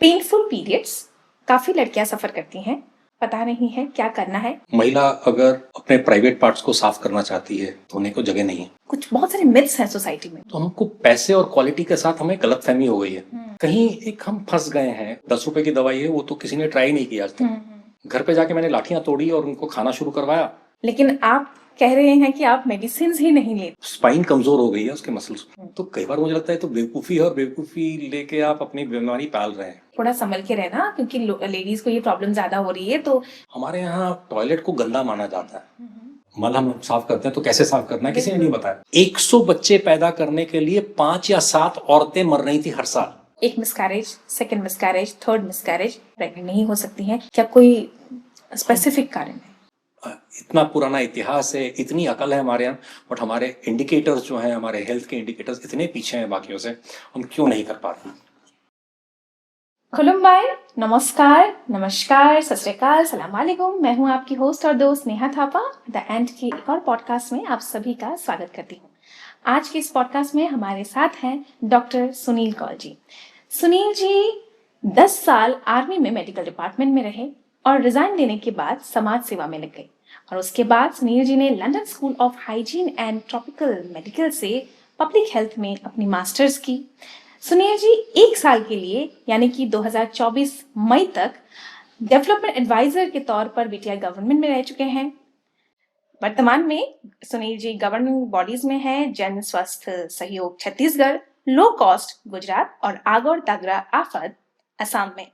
Painful periods काफी लड़कियां सफर करती हैं, पता नहीं है क्या करना है। महिला अगर अपने प्राइवेट पार्ट्स को साफ करना चाहती है धोने को जगह नहीं है। कुछ बहुत सारे मिथ्स हैं सोसाइटी में। तो हमको पैसे और क्वालिटी के साथ हमें गलतफहमी हो गई है। कहीं एक हम फंस गए हैं। 10 रुपए की दवाई है, वो तो किसी ने ट्राई नहीं किया आज तक। घर पे जाके मैंने लाठियां तोड़ी और उनको खाना शुरू करवाया। लेकिन आप कह रहे हैं कि आप मेडिसिन ही नहीं लेते। स्पाइन कमजोर हो गई है उसके मसल्स। तो कई बार मुझे लगता है तो बेवकूफी है और बेवकूफी लेके आप अपनी बीमारी पाल रहे हैं। थोड़ा संभल के रहना, क्योंकि लेडीज को ये प्रॉब्लम ज्यादा हो रही है। तो हमारे यहाँ टॉयलेट को गंदा माना जाता है। मल हम साफ करते हैं तो कैसे साफ करना है किसी ने नहीं बताया। 100 बच्चे पैदा करने के लिए 5 या 7 औरतें मर रही थी हर साल। एक miscarriage, second miscarriage, third miscarriage, pregnant नहीं हो सकती हैं। क्या कोई स्पेसिफिक कारण है? इतना पुराना इतिहास है, इतनी अकल है हमारे यहाँ, बट हमारे इंडिकेटर्स जो हैं, हमारे हेल्थ के इंडिकेटर्स इतने पीछे हैं बाकियों से, हम क्यों नहीं कर पाते। खुलुमबाई, नमस्कार, सत श्री अकाल, सलाम वालेकुम। मैं हूं आपकी होस्ट और दोस्त नेहा थापा। द एंड की एक और पॉडकास्ट में आप सभी का स्वागत करती हूं। आज के इस पॉडकास्ट में हमारे साथ हैं डॉक्टर सुनील कौल जी। सुनील जी 10 साल आर्मी में मेडिकल डिपार्टमेंट में रहे और रिजाइन देने के बाद समाज सेवा में लग गए। और उसके बाद सुनील जी ने London school of hygiene and tropical medical से पब्लिक हेल्थ में अपनी मास्टर्स की। सुनील जी 1 साल के लिए यानी कि 2024 मई तक डेवलपमेंट एडवाइजर के तौर पर बीटीआई गवर्नमेंट में रह चुके हैं। वर्तमान में सुनील जी गवर्निंग बॉडीज में हैं जन स्वास्थ्य सहयोग छत्तीसगढ़, लो कॉस्ट गुजरात और आगोर तागरा आफत असम में।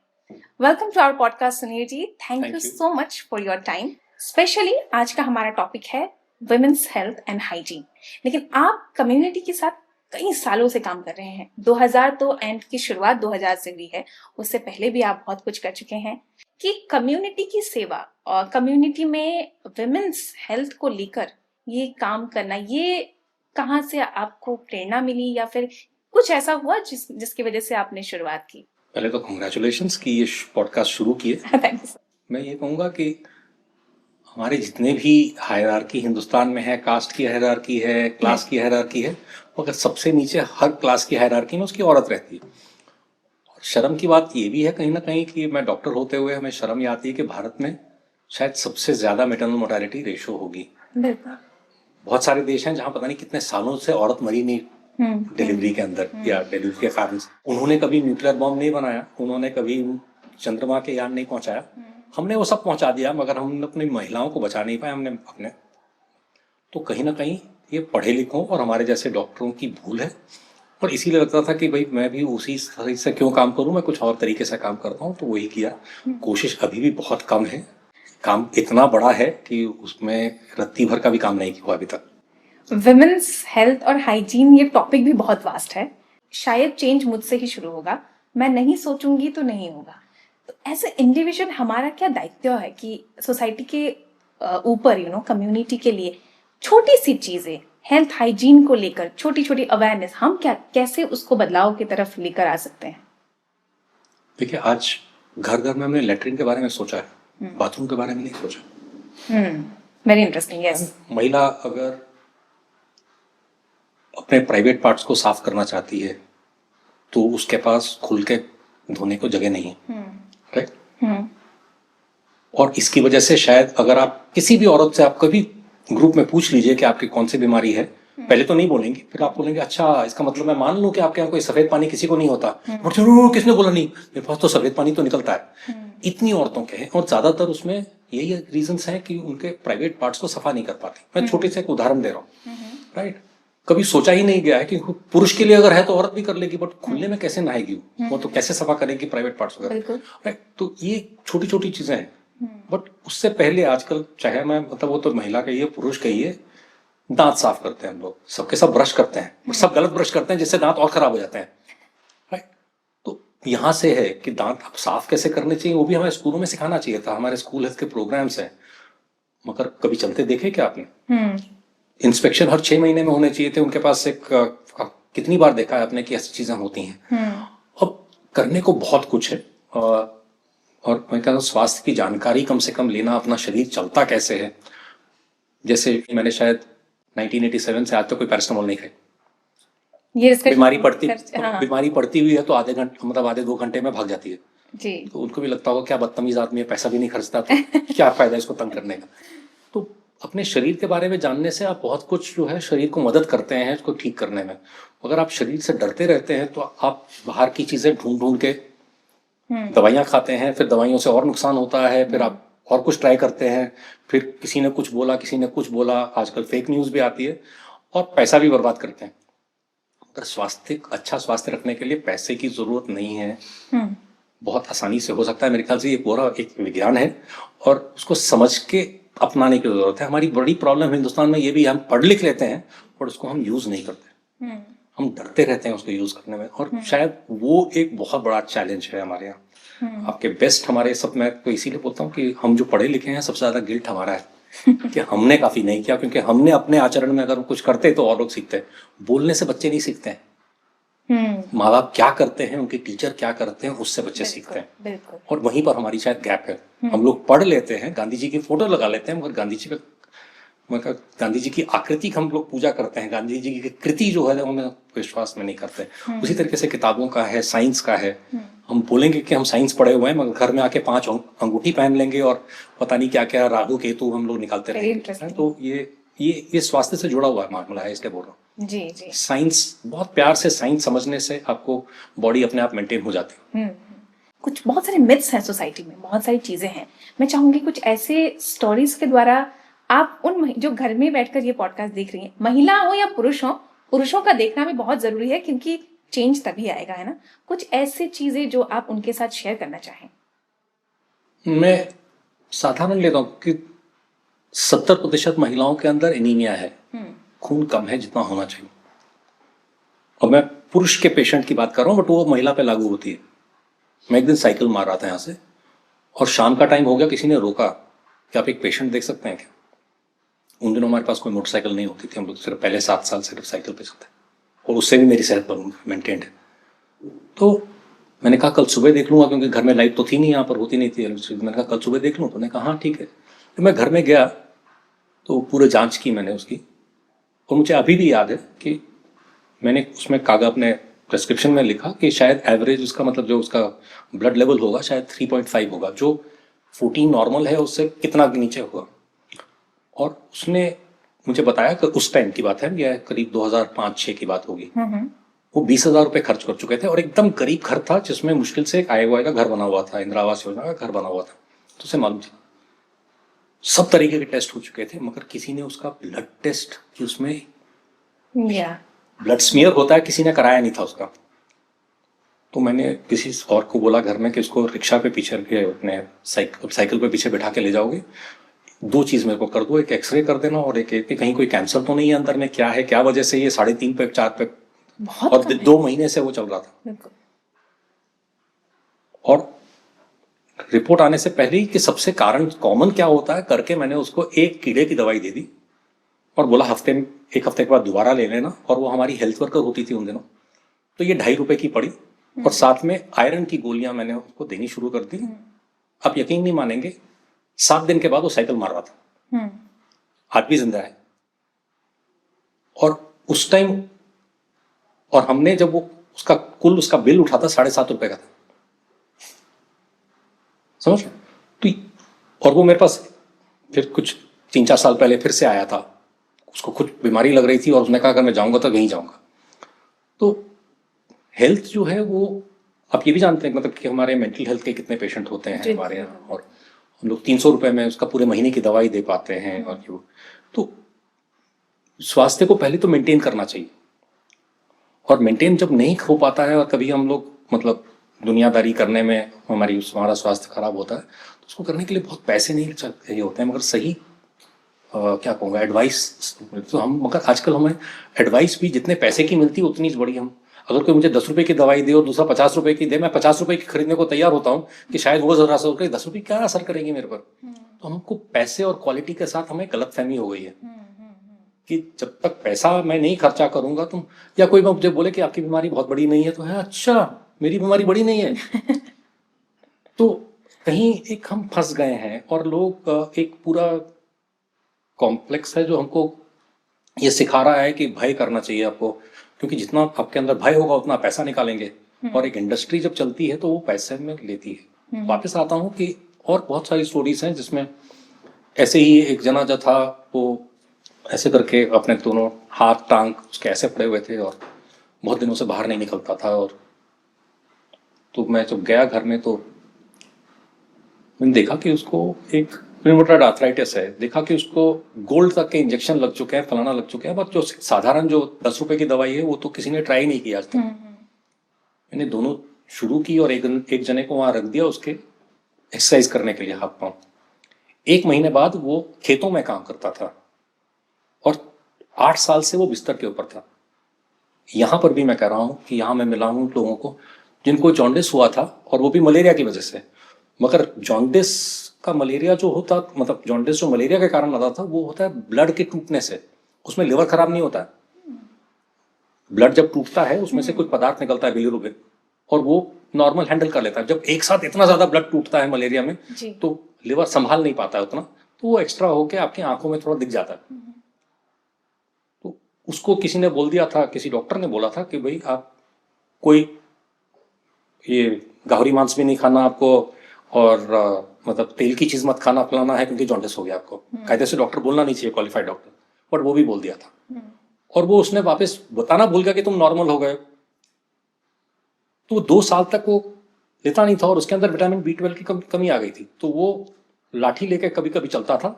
Welcome to our podcast Sunil ji. Thank you so much for your time. Specially आज का हमारा टॉपिक है वुमेन्स हेल्थ एंड हाइजीन। लेकिन आप कम्युनिटी के साथ कई सालों से काम कर रहे हैं। 2000 तो एंड की शुरुआत 2000 से हुई है, उससे पहले भी आप बहुत कुछ कर चुके हैं कि कम्युनिटी की सेवा और कम्युनिटी में वुमेन्स हेल्थ को लेकर ये काम करना, ये कहाँ से आपको प्रेरणा मिली या फिर कुछ ऐसा हुआ जिसकी वजह से आपने शुरुआत की? पहले तो कांग्रेचुलेशंस कि ये पॉडकास्ट शुरू किए। Thank you. मैं ये कहूँगा कि हमारे जितने भी हायरार्की हिंदुस्तान में है, कास्ट की हायरार्की है, क्लास की हायरार्की है, मगर सबसे नीचे हर क्लास की हायरार्की में उसकी औरत रहती है। और शर्म की बात ये भी है कहीं ना कहीं कि मैं डॉक्टर होते हुए हमें शर्म ये आती है कि भारत में शायद सबसे ज्यादा मेटरनल मोर्टेलिटी रेशो होगी। बहुत सारे देश हैं जहाँ पता नहीं कितने सालों से औरत मरी नहीं डिलीवरी के अंदर या डिलीवरी के कारण। उन्होंने कभी न्यूक्लियर बॉम्ब नहीं बनाया, उन्होंने कभी चंद्रमा के यान नहीं पहुंचाया, हमने वो सब पहुंचा दिया, मगर हम अपनी महिलाओं को बचा नहीं पाए हमने अपने। तो कहीं ना कहीं ये पढ़े लिखों और हमारे जैसे डॉक्टरों की भूल है। और इसीलिए लगता था कि भाई मैं भी उसी तरह से क्यों काम करूं, मैं कुछ और तरीके से काम करता हूं, तो वही किया। कोशिश अभी भी बहुत कम है, काम इतना बड़ा है कि उसमें रत्ती भर का भी काम नहीं हुआ अभी तक। विमेन्स हेल्थ और हाइजीन ये टॉपिक भी बहुत वास्ट है। शायद चेंज मुझसे ही शुरू होगा, मैं नहीं सोचूंगी तो नहीं होगा। तो एज ए इंडिविजुअल हमारा क्या दायित्व है कि सोसाइटी के ऊपर कम्युनिटी के लिए छोटी सी चीजें हेल्थ हाइजीन को लेकर, छोटी छोटी अवेयरनेस, हम क्या कैसे उसको बदलाव की तरफ लेकर आ सकते हैं? देखिए, आज घर घर में हमने लेटरिन के बारे में सोचा है, बाथरूम के बारे में नहीं सोचा। Very interesting. यस, महिला अगर अपने प्राइवेट पार्ट्स को साफ करना चाहती है तो उसके पास खुल के धोने को जगह नहीं है, राइट। और इसकी वजह से शायद अगर आप किसी भी औरत से, आप कभी ग्रुप में पूछ लीजिए कि आपकी कौन सी बीमारी है, पहले तो नहीं बोलेंगे, फिर आप बोलेंगे अच्छा इसका मतलब मैं मान लूं कि आपके यहाँ कोई सफेद पानी किसी को नहीं होता। किसने बोला नहीं, मेरे पास तो सफेद पानी तो निकलता है। इतनी औरतों के हैं और ज्यादातर उसमें यही रीजंस हैं कि उनके प्राइवेट पार्ट्स को सफा नहीं कर पाते। मैं छोटे से एक उदाहरण दे रहा हूँ, राइट। कभी सोचा ही नहीं गया है कि पुरुष के लिए अगर है तो औरत भी कर लेगी, बट खुलने में कैसे नहाएगी वो तो कैसे सफा करेगी प्राइवेट पार्ट्स वगैरह, राइट। तो ये छोटी छोटी चीजें हैं। बट उससे पहले आजकल, चाहे मैं मतलब वो तो महिला कहिए पुरुष कहिए, दांत साफ करते हैं हम लोग, सबके सब ब्रश करते हैं, सब गलत ब्रश करते हैं जिससे दांत और खराब हो जाते हैं, राइट। तो यहाँ से है कि दांत साफ कैसे करने चाहिए, वो भी हमें स्कूलों में सिखाना चाहिए था। हमारे स्कूल हेल्थ के प्रोग्राम्स हैं, मगर कभी चलते देखे क्या आपने? इंस्पेक्शन हर 6 महीने में होने चाहिए थे उनके पास। एक कितनी बार देखा है आपने कि ऐसी चीजें होती हैं। अब करने को बहुत कुछ है, और मैं कहता हूँ स्वास्थ्य की जानकारी कम से कम लेना, अपना शरीर चलता कैसे है। जैसे मैंने शायद 1987 से आज तक कोई पैरास्टामोल नहीं खाई। ये बीमारी पड़ती हुई है तो आधे 2 घंटे में भाग जाती है। जी। तो उनको भी लगता होगा क्या बदतमीज आदमी है, पैसा भी नहीं खर्चता, तो क्या फायदा इसको तंग करने का। तो अपने शरीर के बारे में जानने से आप बहुत कुछ जो है शरीर को मदद करते हैं इसको ठीक करने में। अगर आप शरीर से डरते रहते हैं तो आप बाहर की चीजें ढूंढ ढूंढ के दवाइयाँ खाते हैं, फिर दवाइयों से और नुकसान होता है, फिर आप और कुछ ट्राई करते हैं, फिर किसी ने कुछ बोला, किसी ने कुछ बोला, आजकल फेक न्यूज़ भी आती है, और पैसा भी बर्बाद करते हैं। अगर अच्छा स्वास्थ्य रखने के लिए पैसे की जरूरत नहीं है, बहुत आसानी से हो सकता है। मेरे ख्याल से ये पूरा एक विज्ञान है और उसको समझ के अपनाने की जरूरत है। हमारी बड़ी प्रॉब्लम हिंदुस्तान में ये भी, हम पढ़ लिख लेते हैं और उसको हम यूज नहीं करते, हम डरते रहते हैं उसको यूज करने में, और शायद वो एक बहुत बड़ा चैलेंज है हमारे यहाँ। आपके बेस्ट हमारे सब, मैं तो इसीलिए बोलता हूँ कि हम जो पढ़े लिखे हैं सबसे ज्यादा गिल्ट हमारा है कि हमने काफी नहीं किया, क्योंकि हमने अपने आचरण में अगर कुछ करते तो और लोग सीखते हैं। बोलने से बच्चे नहीं सीखते हैं, माँ बाप क्या करते हैं, उनके टीचर क्या करते हैं, उससे बच्चे सीखते हैं। और वहीं पर हमारी शायद गैप है। हम लोग पढ़ लेते हैं, गांधी जी की फोटो लगा लेते हैं, मगर गांधी जी की आकृति हम लोग पूजा करते हैं, गांधी जी की कृति जो है उन्हें विश्वास में नहीं करते। उसी तरीके से किताबों का है, साइंस का है। हम बोलेंगे कि हम साइंस पढ़े हुए हैं, मगर घर में आके 5 अंगूठी पहन लेंगे और पता नहीं क्या क्या राहु केतु हम लोग निकालते रहेंगे। तो ये स्वास्थ्य से जुड़ा हुआ मामला है, इसलिए बोल रहा हूँ। जी जी। साइंस, बहुत प्यार से साइंस समझने से आपको बॉडी अपने आप मेंटेन हो जाती है। कुछ बहुत सारे मिथ्स हैं सोसाइटी में, बहुत सारी चीजें हैं। मैं चाहूंगी कुछ ऐसे स्टोरीज के द्वारा आप उन जो घर में बैठकर ये पॉडकास्ट देख रही हैं, महिला हो या पुरुष हो, पुरुषों का देखना भी बहुत जरूरी है, क्योंकि चेंज तभी आएगा, है ना। कुछ ऐसी चीजें जो आप उनके साथ शेयर करना चाहें। मैं साधारण लेता हूँ कि 70% महिलाओं के अंदर एनीमिया है, खून कम है जितना होना चाहिए। और मैं पुरुष के पेशेंट की बात कर रहा हूँ, बट वो महिला पे लागू होती है। मैं एक दिन साइकिल मार रहा था यहाँ से, और शाम का टाइम हो गया, किसी ने रोका कि आप एक पेशेंट देख सकते हैं क्या। उन दिनों हमारे पास कोई मोटरसाइकिल नहीं होती थी, हम लोग सिर्फ पहले 7 साल सिर्फ साइकिल पे चलते, और उससे भी मेरी सेहत मेंटेन्ड है। तो मैंने कहा कल सुबह देख लूंगा, क्योंकि घर में लाइट तो थी नहीं, यहाँ पर होती नहीं थी। मैंने कहा कल सुबह देख लूँ, तो उन्होंने कहा हाँ ठीक है। तो मैं घर में गया तो पूरे जांच की मैंने उसकी, और मुझे अभी भी याद है कि मैंने उसमें कागज अपने प्रेस्क्रिप्शन में लिखा कि शायद एवरेज उसका, मतलब जो उसका ब्लड लेवल होगा शायद 3.5 होगा, जो 14 नॉर्मल है उससे कितना नीचे होगा। और उसने मुझे बताया कि उस टाइम की बात है, यह करीब 2005-6 की बात होगी। वो 20,000 रुपये खर्च कर चुके थे, और एकदम गरीब घर था, जिसमें मुश्किल से एक आय वाय का घर बना हुआ था, इंदिरा आवास योजना का घर बना हुआ था। तो उसे मालूम था, सब तरीके के टेस्ट हो चुके थे, मगर किसी ने उसका ब्लड टेस्ट, कि उसमें ब्लड स्मीयर होता है, किसी ने कराया नहीं था उसका। तो मैंने किसी और को बोला घर में कि उसको रिक्शा पे पीछे के अपने साइकिल पे पीछे बैठा के ले जाओगे, 2 चीज मेरे को कर दो, एक एक्सरे कर देना, और एक कहीं कोई कैंसर तो नहीं है अंदर में, क्या है, क्या वजह से ये 3.5 पे 4 पे, और 2 महीने से वो चल रहा था। और रिपोर्ट आने से पहले ही कि सबसे कारण कॉमन क्या होता है करके, मैंने उसको एक कीड़े की दवाई दे दी और बोला एक हफ्ते के बाद दोबारा ले लेना। और वो हमारी हेल्थ वर्कर होती थी उन दिनों, तो ये 2.5 रुपए की पड़ी, और साथ में आयरन की गोलियां मैंने उसको देनी शुरू कर दी। आप यकीन नहीं मानेंगे, 7 दिन के बाद वो साइकिल मार रहा था, आज भी जिंदा है। और उस टाइम, और हमने जब वो उसका बिल उठा था 7.5 रुपए का था, समझ। तो और वो मेरे पास फिर कुछ 3-4 साल पहले फिर से आया था, उसको कुछ बीमारी लग रही थी, और उसने कहा अगर मैं जाऊंगा तो वहीं जाऊंगा। तो हेल्थ जो है वो, आप ये भी जानते हैं मतलब कि हमारे मेंटल हेल्थ के कितने पेशेंट होते हैं हमारे यहाँ, और हम लोग 300 रुपए में उसका पूरे महीने की दवाई दे पाते हैं। और क्यों, तो स्वास्थ्य को पहले तो मेंटेन करना चाहिए, और मेंटेन जब नहीं हो पाता है, और कभी हम लोग मतलब दुनियादारी करने में हमारा स्वास्थ्य खराब होता है, तो उसको करने के लिए बहुत पैसे नहीं चाहिए होते हैं, मगर सही क्या कहूँगा, एडवाइस तो हम, मगर आजकल हमें एडवाइस भी जितने पैसे की मिलती है उतनी बड़ी, हम अगर कोई मुझे 10 रुपए की दवाई दे और दूसरा 50 रुपए की दे, मैं 50 रुपए की खरीदने को तैयार होता हूँ कि शायद वो जरा सा 10 रुपये क्या असर करेंगे मेरे पर। तो हमको पैसे और क्वालिटी के साथ हमें गलतफहमी हो गई है कि जब तक पैसा मैं नहीं खर्चा करूंगा, तुम, या कोई मुझे बोले कि आपकी बीमारी बहुत बड़ी नहीं है, तो है अच्छा मेरी बीमारी बड़ी नहीं है तो कहीं एक हम फंस गए हैं, और लोग एक पूरा कॉम्प्लेक्स है जो हमको ये सिखा रहा है कि भय करना चाहिए आपको, क्योंकि जितना आपके अंदर भय होगा उतना पैसा निकालेंगे, और एक इंडस्ट्री जब चलती है तो वो पैसे में लेती है। वापस आता हूँ कि और बहुत सारी स्टोरीज हैं जिसमें ऐसे ही एक जना जो था वो ऐसे करके अपने दोनों हाथ टांग उसके ऐसे पड़े हुए थे और बहुत दिनों से बाहर नहीं निकलता था। और तो मैं जब गया घर में तो मैंने देखा कि उसको एक रूमेटॉइड आर्थराइटिस है, देखा कि उसको गोल्ड तक के इंजेक्शन लग चुके हैं, फलाना लग चुके हैं, बट जो साधारण जो 10 रुपए की दवाई है वो तो किसी ने ट्राई नहीं किया आज तक। मैंने दोनों शुरू की और एक जने को वहां रख दिया उसके एक्सरसाइज करने के लिए हाथ पांव। 1 महीने बाद वो खेतों में काम करता था और 8 साल से वो बिस्तर के ऊपर था। यहां पर भी मैं कह रहा हूं कि यहां मैं मिला हूं लोगों को जिनको जॉन्डिस हुआ था और वो भी मलेरिया की वजह से। मगर जॉन्डिस का मलेरिया जो होता, मतलब जॉन्डिस जो मलेरिया के कारण आता था वो होता है ब्लड के टूटने से। उसमें लिवर खराब नहीं होता है। ब्लड जब टूटता है उसमें से कुछ पदार्थ निकलता है बिलिरुबिन और वो नॉर्मल हैंडल कर लेता है। जब एक साथ इतना ज्यादा ब्लड टूटता है मलेरिया में तो लिवर संभाल नहीं पाता है उतना, तो वो एक्स्ट्रा होके आपकी आंखों में थोड़ा दिख जाता है। तो उसको किसी ने बोल दिया था, किसी डॉक्टर ने बोला था कि भाई आप कोई ये गाहरी मांस भी नहीं खाना आपको और मतलब तेल की चीज मत खाना फलाना है क्योंकि जॉन्डिस हो गया आपको। कायदे से डॉक्टर बोलना नहीं चाहिए, क्वालिफाइड डॉक्टर, बट वो भी बोल दिया था। और वो उसने वापस बताना भूल गया कि तुम नॉर्मल हो गए। तो 2 साल तक वो लेता नहीं था और उसके अंदर विटामिन B12 की कमी आ गई थी। तो वो लाठी लेके कभी कभी चलता था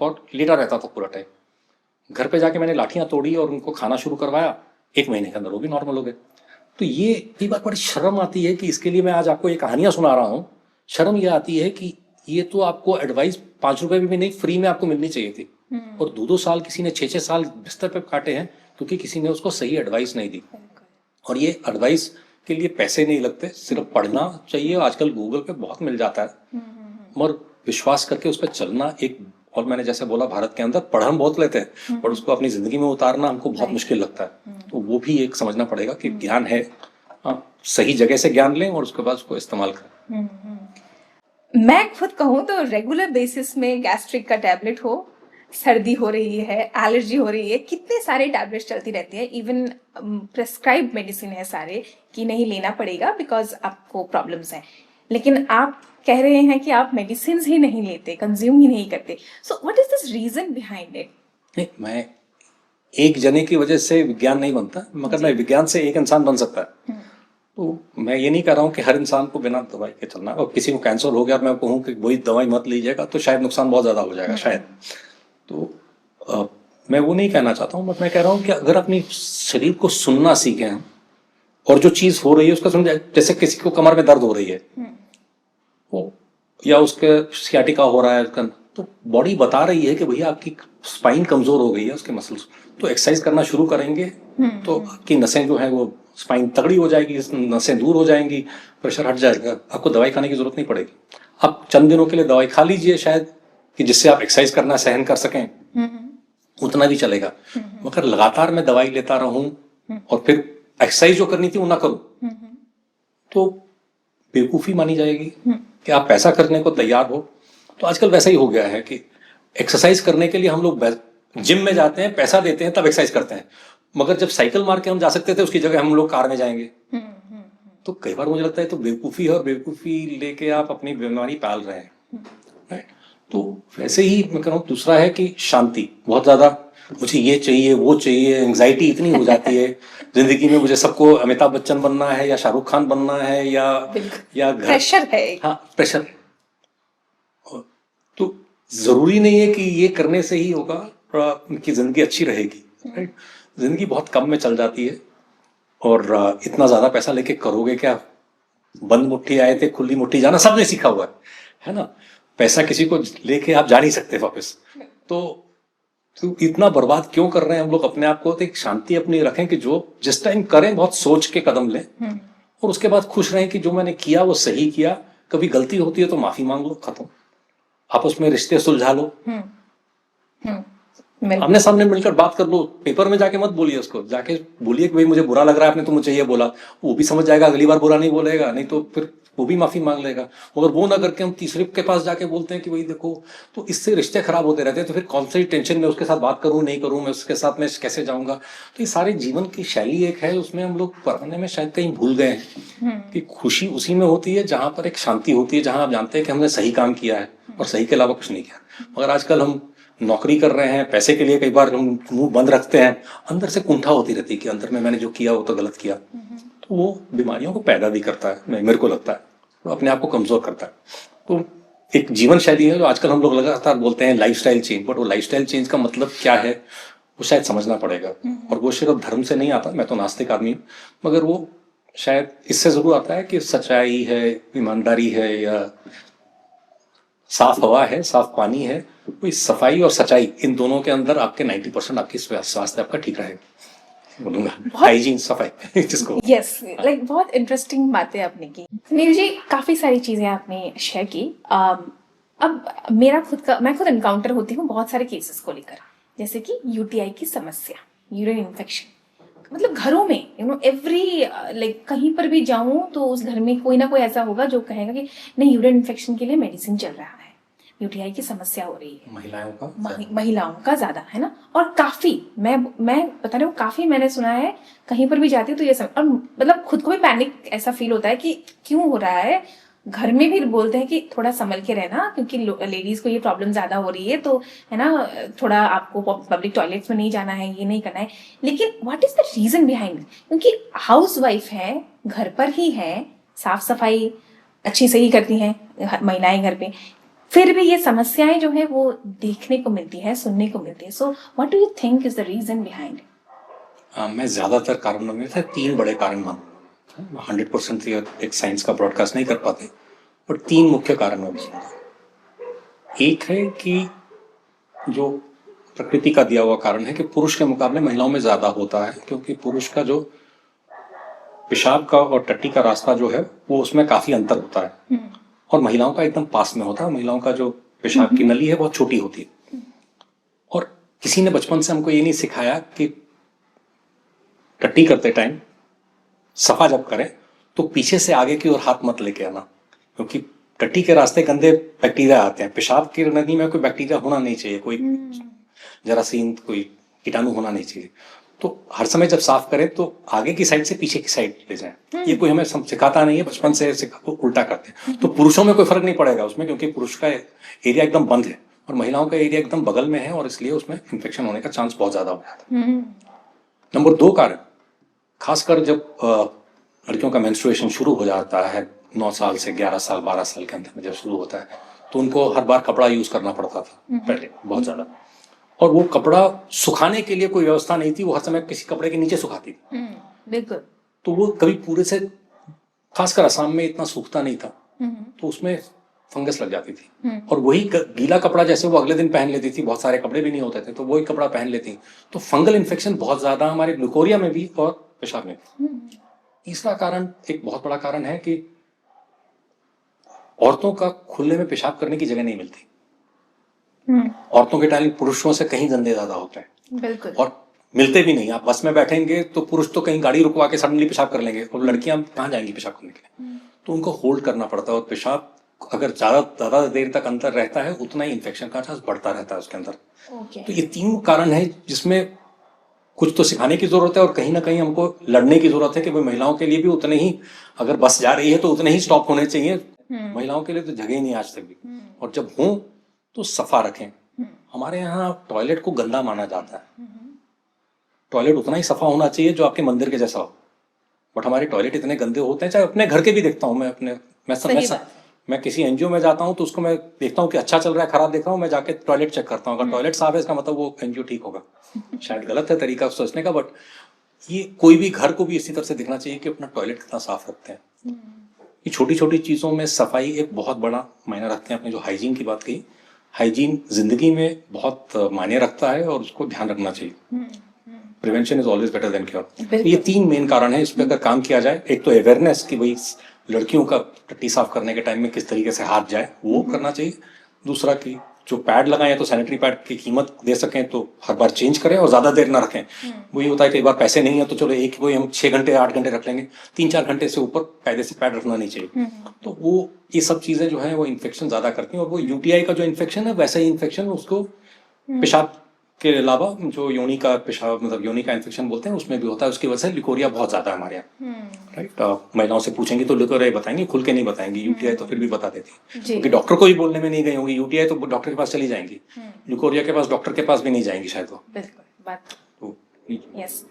और लेटा रहता था पूरा टाइम। घर पे जाके मैंने लाठियां तोड़ी और उनको खाना शुरू करवाया। 1 महीने के अंदर वो भी नॉर्मल हो गए। तो ये कई बार बड़ी शर्म आती है कि इसके लिए मैं आज आपको ये कहानियां सुना रहा हूँ। शर्म ये आती है कि ये तो आपको एडवाइस 5 रुपए भी नहीं, फ्री में आपको मिलनी चाहिए थी। और 2-2 साल किसी ने 6-6 साल बिस्तर पे काटे हैं क्योंकि किसी ने उसको सही एडवाइस नहीं दी। और ये एडवाइस के लिए पैसे नहीं लगते, सिर्फ पढ़ना चाहिए। आजकल गूगल पे बहुत मिल जाता है और विश्वास करके उस पर चलना एक। और मैंने जैसे बोला भारत के अंदर पढ़ हम बहुत लेते हैं पर उसको अपनी जिंदगी में उतारना हमको बहुत मुश्किल लगता है। तो वो भी एक समझना पड़ेगा कि ज्ञान है, आप सही जगह से ज्ञान लें और उसके बाद उसको इस्तेमाल करें। मैं खुद कहूँ तो रेगुलर बेसिस में गैस्ट्रिक का टैबलेट हो, सर्दी हो रही है, एलर्जी हो रही है, कितने सारे टैबलेट्स चलती रहती है। इवन प्रेस्क्राइब मेडिसिन है सारे कि नहीं लेना पड़ेगा बिकॉज आपको प्रॉब्लम्स हैं। लेकिन आप कह रहे हैं कि आप मेडिसिन ही नहीं लेते, कंज्यूम ही नहीं करते। So what is this reason behind it? नहीं, मैं एक जने की वजह से विज्ञान नहीं बनता, मगर मैं विज्ञान से एक इंसान बन सकता है। तो मैं ये नहीं कर रहा हूँ कि हर इंसान को बिना दवाई के चलना। और किसी को कैंसर हो गया और मैं कहूँ कि वही दवाई मत लीजिएगा तो शायद नुकसान बहुत ज्यादा हो जाएगा शायद। तो मैं वो नहीं कहना चाहता हूँ, बट मैं कह रहा हूँ कि अगर अपनी शरीर को सुनना सीखें और जो चीज हो रही है उसका समझे। जैसे किसी को कमर में दर्द हो रही है वो, या उसके सियाटिका हो रहा है, तो बॉडी बता रही है कि भैया आपकी स्पाइन कमजोर हो गई है, उसके मसल्स। तो एक्सरसाइज करना शुरू करेंगे तो आपकी नसें जो है वो स्पाइन तगड़ी हो जाएगी, नसें दूर हो जाएंगी, प्रेशर हट जाएगा, आपको दवाई खाने की जरूरत नहीं पड़ेगी। आप चंद दिनों के लिए दवाई खा लीजिए शायद कि जिससे आप एक्सरसाइज करना सहन कर सकें, उतना भी चलेगा। मगर लगातार मैं दवाई लेता रहूं और फिर एक्सरसाइज जो करनी थी वो ना करूं तो बेवकूफी मानी जाएगी कि आप पैसा करने को तैयार हो। तो आजकल वैसा ही हो गया है कि एक्सरसाइज करने के लिए हम लोग जिम में जाते हैं, पैसा देते हैं, तब एक्सरसाइज करते हैं। मगर जब साइकिल मार के हम जा सकते थे उसकी जगह हम लोग कार में जाएंगे। तो कई बार मुझे लगता है तो बेवकूफी है और बेवकूफी लेके आप अपनी बीमारी पाल रहे हैं। तो वैसे ही मैं कह रहा हूँ। दूसरा है कि शांति बहुत ज्यादा, मुझे ये चाहिए वो चाहिए, एंग्जाइटी इतनी हो जाती है जिंदगी में। मुझे सबको अमिताभ बच्चन बनना है या शाहरुख खान बनना है या प्रेशर है। हाँ, प्रेशर। तो जरूरी नहीं है कि ये करने से ही होगा उनकी जिंदगी अच्छी रहेगी। राइट, जिंदगी बहुत कम में चल जाती है और इतना ज्यादा पैसा लेके करोगे क्या? बंद मुट्ठी आए थे खुली मुट्ठी जाना सबने सीखा हुआ है ना। पैसा किसी को लेके आप जा नहीं सकते वापस। तो इतना बर्बाद क्यों कर रहे हैं हम लोग अपने आप को? तो एक शांति अपनी रखें कि जो जिस टाइम करें बहुत सोच के कदम लें और उसके बाद खुश रहें कि जो मैंने किया वो सही किया। कभी गलती होती है तो माफी मांग लो, खत्म। आपस में रिश्ते सुलझा लो, आमने सामने मिलकर बात कर लो। पेपर में जाके मत बोलिए उसको, जाके बोलिए कि भाई मुझे बुरा लग रहा है आपने तो मुझे ये बोला। वो भी समझ जाएगा, अगली बार बुरा नहीं बोलेगा। नहीं तो फिर वो भी माफी मांग लेगा। मगर वो ना करके हम तीसरे के पास जाके बोलते हैं कि भाई देखो, तो इससे रिश्ते खराब होते रहते हैं। तो फिर कौन सी टेंशन में उसके साथ बात करूं नहीं करूं, मैं उसके साथ में कैसे जाऊंगा। तो ये सारे जीवन की शैली एक है, उसमें हम लोग पढ़ने में शायद कहीं भूल गए हैं कि खुशी उसी में होती है जहां पर एक शांति होती है, जहां आप जानते हैं कि हमने सही काम किया है और सही के अलावा कुछ नहीं किया। मगर आजकल हम नौकरी कर रहे हैं, पैसे के लिए कई बार हम मुंह बंद रखते हैं, अंदर से कुंठा होती रहती है कि अंदर में मैंने जो किया वो तो गलत किया। तो वो बीमारियों को पैदा भी करता है, मेरे को लगता है, तो अपने आप को कमजोर करता है। तो एक जीवन शैली है जो आजकल हम लोग लगातार बोलते हैं लाइफस्टाइल चेंज, बट वो लाइफस्टाइल चेंज का मतलब क्या है वो शायद समझना पड़ेगा। और वो सिर्फ धर्म से नहीं आता, मैं तो नास्तिक आदमी हूँ, मगर वो शायद इससे जरूर आता है कि सच्चाई है, ईमानदारी है, या साफ हवा है, साफ पानी है। कोई सफाई और सच्चाई, इन दोनों के अंदर आपके 90% आपकी स्वास्थ्य आपका ठीक रहेगा। बोलूंगा हाइजीन, सफाई जिसको। यस, लाइक बहुत इंटरेस्टिंग बातें आपने की सुनील जी, काफी सारी चीजें आपने शेयर की। अब मैं खुद एनकाउंटर होती हूँ बहुत सारे केसेस को लेकर, जैसे कि यूटीआई की समस्या, यूरिन इन्फेक्शन। मतलब घरों में एवरी लाइक कहीं पर भी जाऊं तो उस घर में कोई ना कोई ऐसा होगा जो कहेगा कि नहीं, यूरिन इन्फेक्शन के लिए मेडिसिन चल रहा है, यूटीआई की समस्या हो रही है। महिलाओं का ज्यादा है ना। और काफी मैं बता रही हूँ, काफी मैंने सुना है, कहीं पर भी जाती हूँ तो ये सब, और मतलब खुद को भी पैनिक ऐसा फील होता है कि क्यों हो रहा है। घर में भी बोलते हैं कि थोड़ा संभल के रहना, क्योंकि लेडीज को ये प्रॉब्लम ज्यादा हो रही है, तो है ना, थोड़ा आपको पब्लिक टॉयलेट्स में नहीं जाना है, ये नहीं करना है। लेकिन what is the reason behind? क्योंकि हाउस वाइफ है, घर पर ही है, साफ सफाई अच्छी सही करती हैं महिलाएं घर पे, फिर भी ये समस्याएं जो है वो देखने को मिलती है, सुनने को मिलती है। So what do you think is the reason behind? मैं ज्यादातर कारणों में से 3 बड़े कारण मानूंगा। 100% एक साइंस का ब्रॉडकास्ट नहीं कर पाते, पर 3 मुख्य कारण मैं बोलूंगा। एक है कि जो प्रकृति का दिया हुआ कारण है कि पुरुष के मुकाबले महिलाओं में ज्यादा होता है, क्योंकि पुरुष का जो पेशाब का और टट्टी का रास्ता जो है वो उसमें काफी अंतर होता है, और महिलाओं का एकदम पास में होता है। महिलाओं का जो पेशाब की नली है बहुत छोटी होती है। और किसी ने बचपन से हमको ये नहीं सिखाया कि टट्टी करते टाइम सफा जब करें तो पीछे से आगे की ओर हाथ मत लेके आना, क्योंकि टट्टी के रास्ते गंदे बैक्टीरिया आते हैं। पेशाब की नली में कोई बैक्टीरिया होना नहीं चाहिए, कोई जरासीम, कोई कीटाणु होना नहीं चाहिए। तो हर समय जब साफ करें तो आगे की साइड से पीछे की साइड ले जाएं। ये कोई हमें सिखाता नहीं है, बचपन से उल्टा करते हैं। तो पुरुषों में कोई फर्क नहीं पड़ेगा उसमें, क्योंकि पुरुष का एरिया एकदम बंद है और महिलाओं का एरिया एकदम बगल में है, और इसलिए उसमें इंफेक्शन होने का चांस बहुत ज्यादा हो जाता है। नंबर 2 कारण, खासकर जब लड़कियों का मेंस्ट्रुएशन शुरू हो जाता है 9 साल से 11 साल 12 साल के अंदर में जब शुरू होता है, तो उनको हर बार कपड़ा यूज करना पड़ता था पहले बहुत ज्यादा, और वो कपड़ा सुखाने के लिए कोई व्यवस्था नहीं थी। वो हर समय किसी कपड़े के नीचे सुखाती थी। बिल्कुल। तो वो कभी पूरे से, खासकर असम में इतना सूखता नहीं था, तो उसमें फंगस लग जाती थी। और वही गीला कपड़ा जैसे वो अगले दिन पहन लेती थी, बहुत सारे कपड़े भी नहीं होते थे, तो वही कपड़ा पहन लेती, तो फंगल इन्फेक्शन बहुत ज्यादा हमारे ग्लूकोरिया में भी और पेशाब में भी। तीसरा कारण, एक बहुत बड़ा कारण है कि औरतों का खुले में पेशाब करने की जगह नहीं मिलती। औरतों के टॉयलेट पुरुषों से कहीं गंदे ज्यादा होते हैं। बिल्कुल। और मिलते भी नहीं। आप बस में बैठेंगे तो पुरुष तो कहीं गाड़ी रुकवा के सडनली पेशाब कर लेंगे, और लड़कियां कहाँ जाएंगी पेशाब करने के लिए? तो उनको होल्ड करना पड़ता है, और पेशाब अगर ज्यादा देर तक अंदर रहता है उतना ही इन्फेक्शन का चांस बढ़ता रहता है उसके अंदर। तो ये 3 कारण है जिसमें कुछ तो सिखाने की जरूरत है, और कहीं ना कहीं हमको लड़ने की जरूरत है कि भाई महिलाओं के लिए भी उतने ही, अगर बस जा रही है तो उतने ही स्टॉप होने चाहिए। महिलाओं के लिए तो जगह ही नहीं आज तक भी, और जब हो तो सफा रखें। हमारे यहाँ टॉयलेट को गंदा माना जाता है। टॉयलेट उतना ही सफा होना चाहिए जो आपके मंदिर के जैसा हो, बट हमारे टॉयलेट इतने गंदे होते हैं। चाहे अपने घर के भी देखता हूँ मैं किसी एनजीओ में जाता हूँ तो उसको मैं देखता हूँ कि अच्छा चल रहा है, खराब देख रहा हूँ, मैं जाके टॉयलेट चेक करता हूँ। अगर टॉयलेट साफ है इसका मतलब वो एनजीओ ठीक होगा। शायद गलत है तरीका सोचने का, बट ये कोई भी घर को भी इसी तरह से दिखना चाहिए कि अपना टॉयलेट कितना साफ रखते हैं। ये छोटी छोटी चीजों में सफाई एक बहुत बड़ा मायने रखते हैं। आपने जो हाइजीन की बात कही, हाइजीन जिंदगी में बहुत मायने रखता है, और उसको ध्यान रखना चाहिए। Prevention is always better than cure. ये 3 मेन कारण है, इस पर अगर काम किया जाए, एक तो अवेयरनेस कि भाई लड़कियों का टट्टी साफ करने के टाइम में किस तरीके से हाथ जाए, वो करना चाहिए। दूसरा कि जो पैड लगाएं तो सैनिटरी पैड की कीमत दे सकें तो हर बार चेंज करें और ज्यादा देर ना रखें। वो ये होता है कई बार पैसे नहीं है तो चलो एक कोई हम 6 घंटे 8 घंटे रख लेंगे, 3-4 घंटे से ऊपर कायदे से पैड रखना नहीं चाहिए। तो वो ये सब चीजें जो है वो इन्फेक्शन ज्यादा करती हैं। और वो यूटीआई का जो इन्फेक्शन है वैसा ही इन्फेक्शन उसको पेशाब के अलावा जो योनि का पेशाब मतलब योनि का इन्फेक्शन बोलते हैं उसमें भी होता है। उसकी वजह से लिकोरिया बहुत ज्यादा है हमारे यहाँ, राइट। महिलाओं से पूछेंगी तो लिकोरिया बताएंगे, खुल के नहीं बताएंगी। यूटीआई तो फिर भी बता देती है क्योंकि डॉक्टर को भी बोलने में नहीं गई होंगी। यूटीआई तो डॉक्टर के पास चली जाएंगी, लिकोरिया के पास डॉक्टर के पास भी नहीं जाएंगी शायद वो। बिल्कुल बात तो यस।